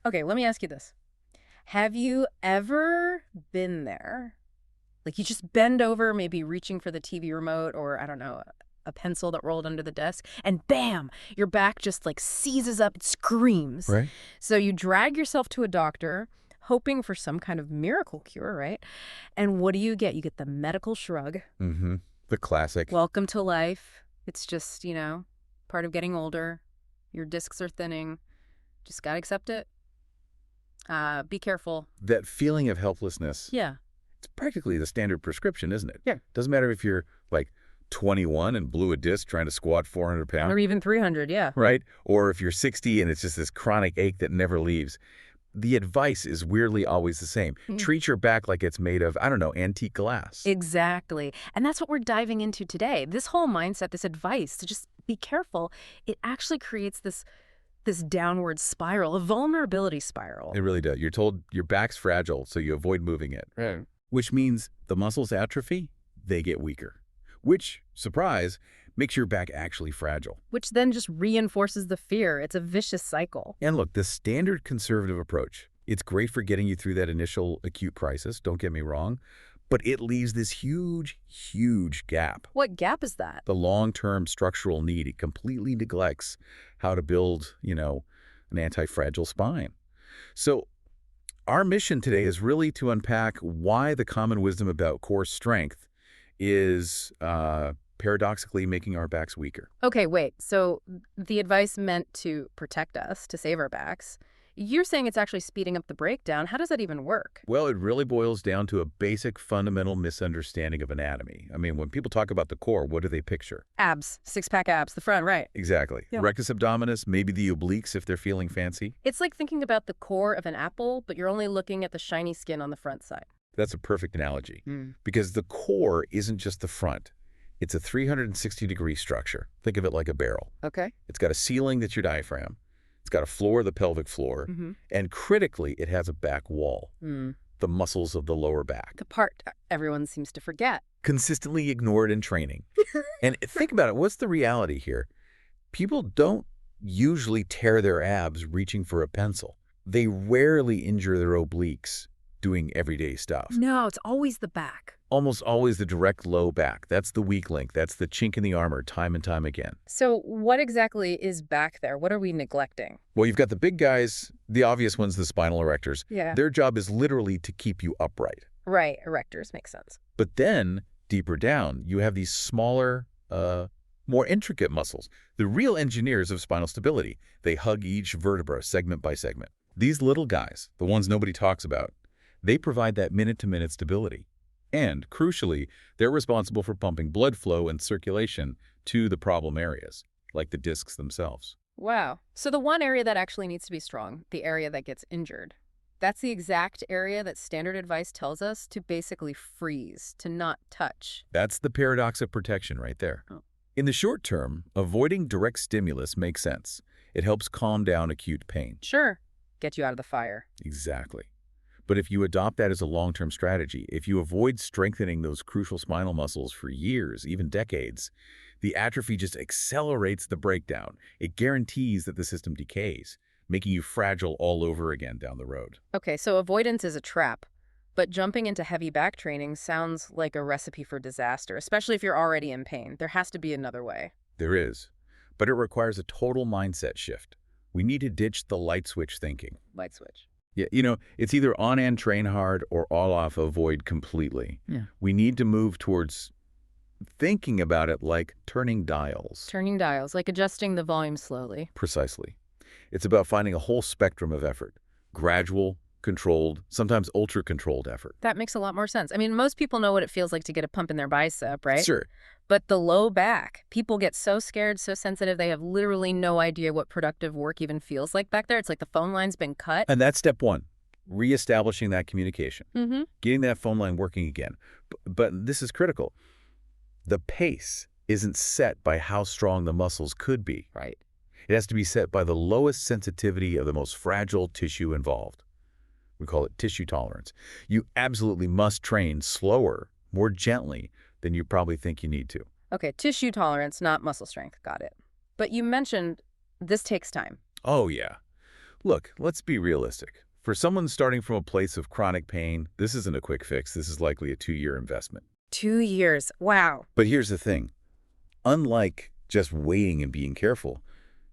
Okay, let me ask you this. Have you ever been there? Like you just bend over, maybe reaching for the TV remote or, I don't know, a pencil that rolled under the desk, and bam, your back just like seizes up, it screams. Right? So you drag yourself to a doctor, hoping for some kind of miracle cure, right? And what do? You get the medical shrug. Mm-hmm. The classic. Welcome to life. It's just, part of getting older. Your discs are thinning. Just gotta accept it. Be careful. That feeling of helplessness. Yeah. It's practically the standard prescription, isn't it? Yeah. Doesn't matter if you're like 21 and blew a disc trying to squat 400 pounds. Or even 300, yeah. Right? Or if you're 60 and it's just this chronic ache that never leaves. The advice is weirdly always the same. Treat your back like it's made of, I don't know, antique glass. Exactly. And that's what we're diving into today. This whole mindset, this advice to just be careful, it actually creates this downward spiral, a vulnerability spiral. It really does. You're told your back's fragile, so you avoid moving it. Right. Which means the muscles atrophy, they get weaker. Which, surprise, makes your back actually fragile. Which then just reinforces the fear. It's a vicious cycle. And look, the standard conservative approach, it's great for getting you through that initial acute crisis, don't get me wrong, but it leaves this huge, huge gap. What gap is that? The long-term structural need. It completely neglects how to build, an anti-fragile spine. So our mission today is really to unpack why the common wisdom about core strength is paradoxically making our backs weaker. Okay, wait. So the advice meant to protect us, to save our backs. You're saying it's actually speeding up the breakdown. How does that even work? Well, it really boils down to a basic fundamental misunderstanding of anatomy. I mean, when people talk about the core, what do they picture? Abs, six-pack abs, the front, right? Exactly. Yeah. Rectus abdominis, maybe the obliques if they're feeling fancy. It's like thinking about the core of an apple, but you're only looking at the shiny skin on the front side. That's a perfect analogy because the core isn't just the front. It's a 360-degree structure. Think of it like a barrel. Okay. It's got a ceiling that's your diaphragm. It's got a floor, the pelvic floor. And critically, it has a back wall, the muscles of the lower back. The part everyone seems to forget. Consistently ignored in training. And think about it. What's the reality here? People don't usually tear their abs reaching for a pencil. They rarely injure their obliques doing everyday stuff. No, it's always the back. Almost always the direct low back. That's the weak link. That's the chink in the armor time and time again. So what exactly is back there? What are we neglecting? Well, you've got the big guys, the obvious ones, the spinal erectors. Yeah. Their job is literally to keep you upright. Right, erectors, makes sense. But then, deeper down, you have these smaller, more intricate muscles, the real engineers of spinal stability. They hug each vertebra segment by segment. These little guys, the ones nobody talks about, they provide that minute-to-minute stability. And, crucially, they're responsible for pumping blood flow and circulation to the problem areas, like the discs themselves. Wow. So the one area that actually needs to be strong, the area that gets injured, that's the exact area that standard advice tells us to basically freeze, to not touch. That's the paradox of protection right there. Oh. In the short term, avoiding direct stimulus makes sense. It helps calm down acute pain. Sure. Get you out of the fire. Exactly. But if you adopt that as a long-term strategy, if you avoid strengthening those crucial spinal muscles for years, even decades, the atrophy just accelerates the breakdown. It guarantees that the system decays, making you fragile all over again down the road. Okay, so avoidance is a trap, but jumping into heavy back training sounds like a recipe for disaster, especially if you're already in pain. There has to be another way. There is, but it requires a total mindset shift. We need to ditch the light switch thinking. Light switch. Yeah, it's either on and train hard or all off avoid completely. Yeah. We need to move towards thinking about it like turning dials. Turning dials, like adjusting the volume slowly. Precisely. It's about finding a whole spectrum of effort. Gradual, controlled, sometimes ultra-controlled effort. That makes a lot more sense. I mean, most people know what it feels like to get a pump in their bicep, right? Sure. But the low back, people get so scared, so sensitive, they have literally no idea what productive work even feels like back there. It's like the phone line's been cut. And that's step one, reestablishing that communication, getting that phone line working again. But this is critical. The pace isn't set by how strong the muscles could be. Right. It has to be set by the lowest sensitivity of the most fragile tissue involved. We call it tissue tolerance. You absolutely must train slower, more gently than you probably think you need to. Okay, tissue tolerance, not muscle strength. Got it. But you mentioned this takes time. Oh, yeah. Look, let's be realistic. For someone starting from a place of chronic pain, this isn't a quick fix. This is likely a 2-year investment. 2 years. Wow. But here's the thing. Unlike just waiting and being careful,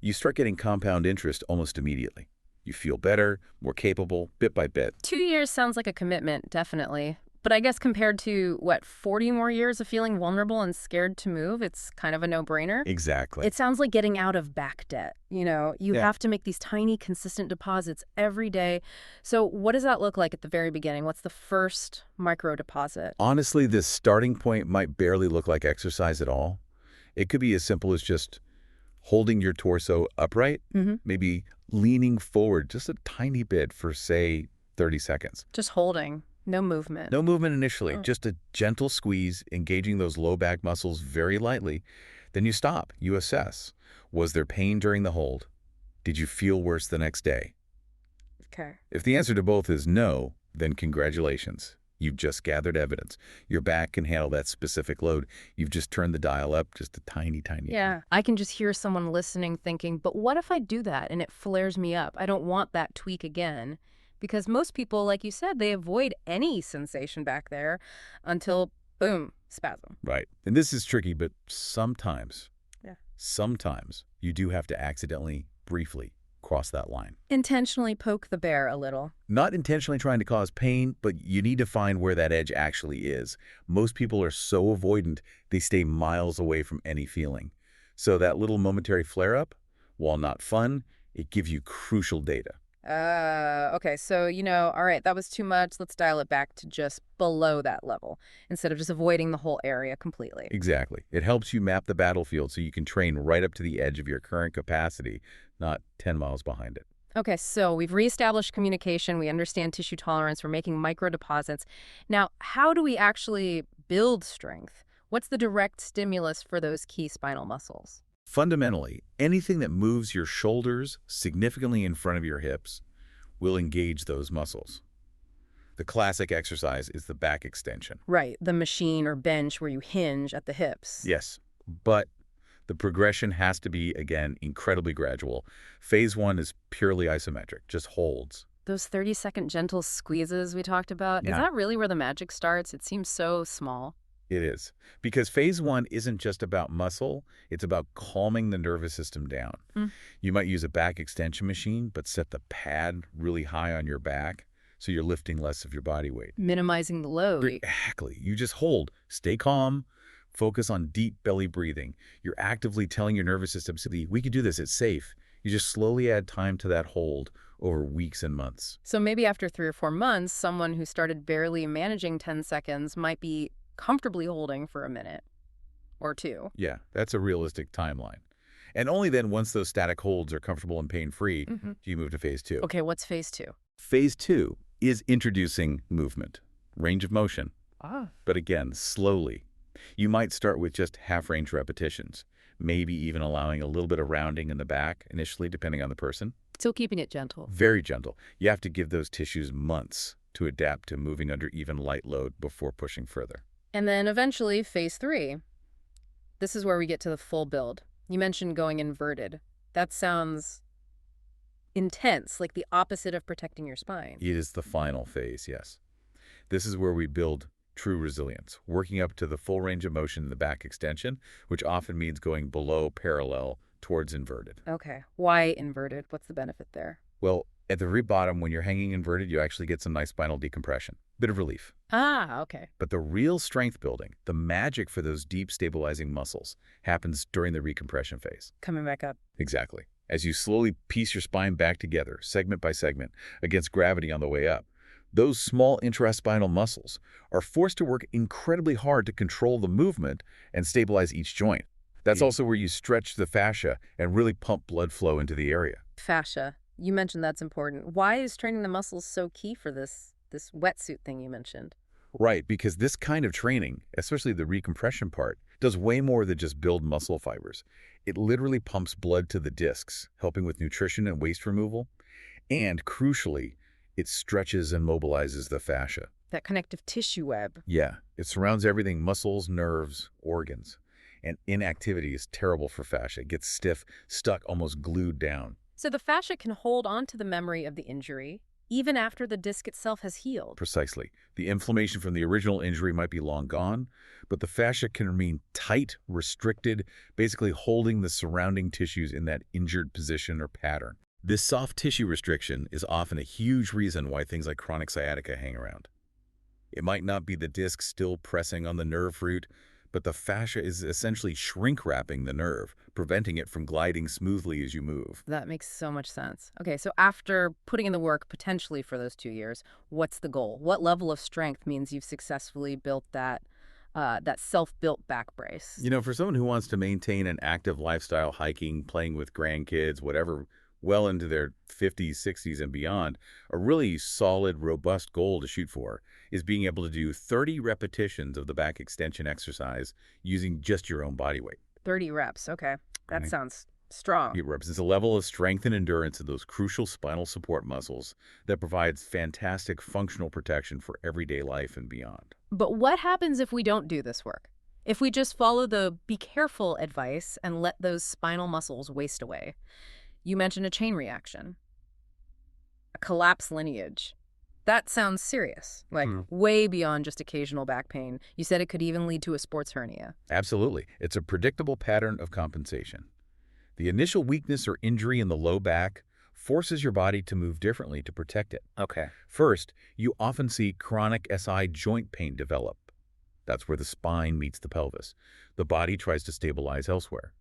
you start getting compound interest almost immediately. You feel better, more capable, bit by bit. 2 years sounds like a commitment, definitely. But I guess compared to, 40 more years of feeling vulnerable and scared to move, it's kind of a no-brainer. Exactly. It sounds like getting out of back debt. You Yeah. have to make these tiny, consistent deposits every day. So what does that look like at the very beginning? What's the first micro deposit? Honestly, this starting point might barely look like exercise at all. It could be as simple as just holding your torso upright, maybe leaning forward just a tiny bit for, say, 30 seconds. Just holding, no movement. No movement initially, Oh. just a gentle squeeze, engaging those low back muscles very lightly. Then you stop, you assess. Was there pain during the hold? Did you feel worse the next day? Okay. If the answer to both is no, then congratulations. You've just gathered evidence. Your back can handle that specific load. You've just turned the dial up just a tiny, tiny. Yeah, I can just hear someone listening thinking, but what if I do that and it flares me up? I don't want that tweak again. Because most people, like you said, they avoid any sensation back there until, boom, spasm. Right. And this is tricky, but sometimes you do have to accidentally, briefly cross that line. Intentionally poke the bear a little. Not intentionally trying to cause pain, but you need to find where that edge actually is. Most people are so avoidant, they stay miles away from any feeling. So that little momentary flare-up, while not fun, it gives you crucial data. Okay, so, all right, that was too much. Let's dial it back to just below that level instead of just avoiding the whole area completely. Exactly. It helps you map the battlefield so you can train right up to the edge of your current capacity, not 10 miles behind it. Okay, so we've reestablished communication. We understand tissue tolerance. We're making micro deposits. Now, how do we actually build strength? What's the direct stimulus for those key spinal muscles? Fundamentally, anything that moves your shoulders significantly in front of your hips will engage those muscles. The classic exercise is the back extension. Right, the machine or bench where you hinge at the hips. Yes, but the progression has to be, again, incredibly gradual. Phase 1 is purely isometric, just holds. Those 30-second gentle squeezes we talked about, is Yeah. that really where the magic starts? It seems so small. It is. Because phase 1 isn't just about muscle, it's about calming the nervous system down. Mm. You might use a back extension machine, but set the pad really high on your back so you're lifting less of your body weight. Minimizing the load. Exactly. You just hold, stay calm, focus on deep belly breathing. You're actively telling your nervous system, we can do this, it's safe. You just slowly add time to that hold over weeks and months. So maybe after 3 or 4 months, someone who started barely managing 10 seconds might be comfortably holding for a minute or 2. Yeah, that's a realistic timeline. And only then, once those static holds are comfortable and pain-free, do you move to phase 2. Okay, what's phase 2? Phase 2 is introducing movement, range of motion. But again, slowly. You might start with just half-range repetitions, maybe even allowing a little bit of rounding in the back initially, depending on the person. Still keeping it gentle. Very gentle. You have to give those tissues months to adapt to moving under even light load before pushing further. And then eventually, phase 3. This is where we get to the full build. You mentioned going inverted. That sounds intense, like the opposite of protecting your spine. It is the final phase, yes. This is where we build true resilience, working up to the full range of motion in the back extension, which often means going below parallel towards inverted. Okay, why inverted? What's the benefit there? Well, at the very bottom, when you're hanging inverted, you actually get some nice spinal decompression. Bit of relief. Okay. But the real strength building, the magic for those deep stabilizing muscles, happens during the recompression phase. Coming back up. Exactly. As you slowly piece your spine back together, segment by segment, against gravity on the way up, those small intraspinal muscles are forced to work incredibly hard to control the movement and stabilize each joint. That's also where you stretch the fascia and really pump blood flow into the area. Fascia. You mentioned that's important. Why is training the muscles so key for this wetsuit thing you mentioned? Right, because this kind of training, especially the recompression part, does way more than just build muscle fibers. It literally pumps blood to the discs, helping with nutrition and waste removal. And crucially, it stretches and mobilizes the fascia. That connective tissue web. Yeah, it surrounds everything, muscles, nerves, organs. And inactivity is terrible for fascia. It gets stiff, stuck, almost glued down. So the fascia can hold on to the memory of the injury even after the disc itself has healed. Precisely. The inflammation from the original injury might be long gone, but the fascia can remain tight, restricted, basically holding the surrounding tissues in that injured position or pattern. This soft tissue restriction is often a huge reason why things like chronic sciatica hang around. It might not be the disc still pressing on the nerve root, but the fascia is essentially shrink-wrapping the nerve, preventing it from gliding smoothly as you move. That makes so much sense. Okay, so after putting in the work potentially for those 2 years, what's the goal? What level of strength means you've successfully built that self-built back brace? For someone who wants to maintain an active lifestyle, hiking, playing with grandkids, whatever, well into their 50s, 60s, and beyond, a really solid, robust goal to shoot for is being able to do 30 repetitions of the back extension exercise using just your own body weight. 30 reps. Okay, that Right? sounds strong. It represents a level of strength and endurance in those crucial spinal support muscles that provides fantastic functional protection for everyday life and beyond. But what happens if we don't do this work? If we just follow the be careful advice and let those spinal muscles waste away? You mentioned a chain reaction, a collapse lineage. That sounds serious, like way beyond just occasional back pain. You said it could even lead to a sports hernia. Absolutely. It's a predictable pattern of compensation. The initial weakness or injury in the low back forces your body to move differently to protect it. Okay. First, you often see chronic SI joint pain develop. That's where the spine meets the pelvis. The body tries to stabilize elsewhere.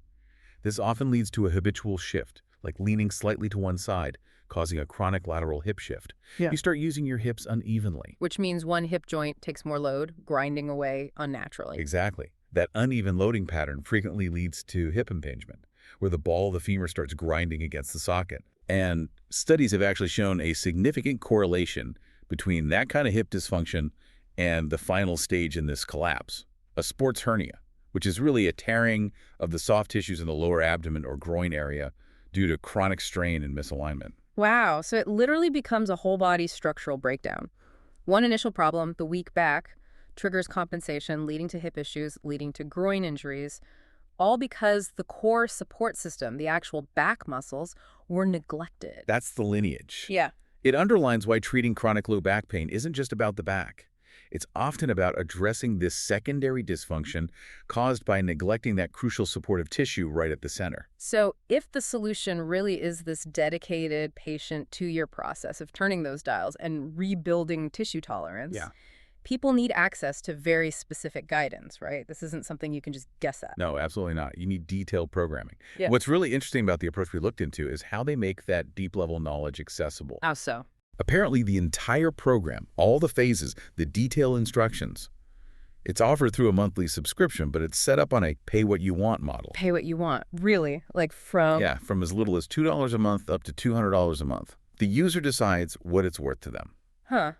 This often leads to a habitual shift, like leaning slightly to one side, causing a chronic lateral hip shift. Yeah. You start using your hips unevenly. Which means one hip joint takes more load, grinding away unnaturally. Exactly. That uneven loading pattern frequently leads to hip impingement, where the ball of the femur starts grinding against the socket. And studies have actually shown a significant correlation between that kind of hip dysfunction and the final stage in this collapse, a sports hernia, which is really a tearing of the soft tissues in the lower abdomen or groin area due to chronic strain and misalignment. Wow, so it literally becomes a whole body structural breakdown. One initial problem, the weak back, triggers compensation, leading to hip issues, leading to groin injuries, all because the core support system, the actual back muscles, were neglected. That's the lineage. Yeah. It underlines why treating chronic low back pain isn't just about the back. It's often about addressing this secondary dysfunction caused by neglecting that crucial supportive tissue right at the center. So if the solution really is this dedicated patient 2-year process of turning those dials and rebuilding tissue tolerance, people need access to very specific guidance, right? This isn't something you can just guess at. No, absolutely not. You need detailed programming. Yeah. What's really interesting about the approach we looked into is how they make that deep-level knowledge accessible. How so? Apparently, the entire program, all the phases, the detailed instructions, it's offered through a monthly subscription, but it's set up on a pay-what-you-want model. Pay what you want. Really? Like from... Yeah, from as little as $2 a month up to $200 a month. The user decides what it's worth to them. Huh.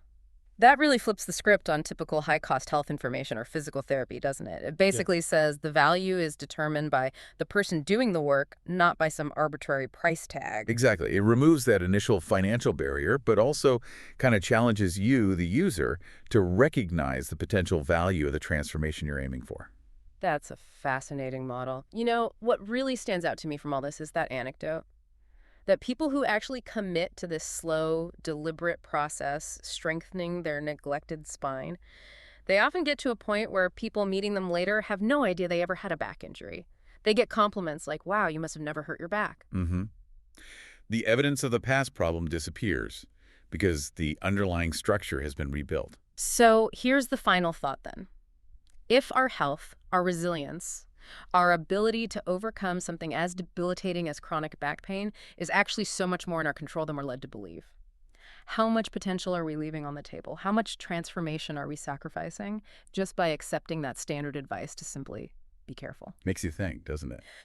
That really flips the script on typical high-cost health information or physical therapy, doesn't it? It basically says the value is determined by the person doing the work, not by some arbitrary price tag. Exactly. It removes that initial financial barrier, but also kind of challenges you, the user, to recognize the potential value of the transformation you're aiming for. That's a fascinating model. You know, what really stands out to me from all this is that anecdote. That people who actually commit to this slow, deliberate process, strengthening their neglected spine, they often get to a point where people meeting them later have no idea they ever had a back injury. They get compliments like, wow, you must have never hurt your back. The evidence of the past problem disappears because the underlying structure has been rebuilt. So here's the final thought then. If our health, our resilience, our ability to overcome something as debilitating as chronic back pain is actually so much more in our control than we're led to believe. How much potential are we leaving on the table? How much transformation are we sacrificing just by accepting that standard advice to simply be careful? Makes you think, doesn't it?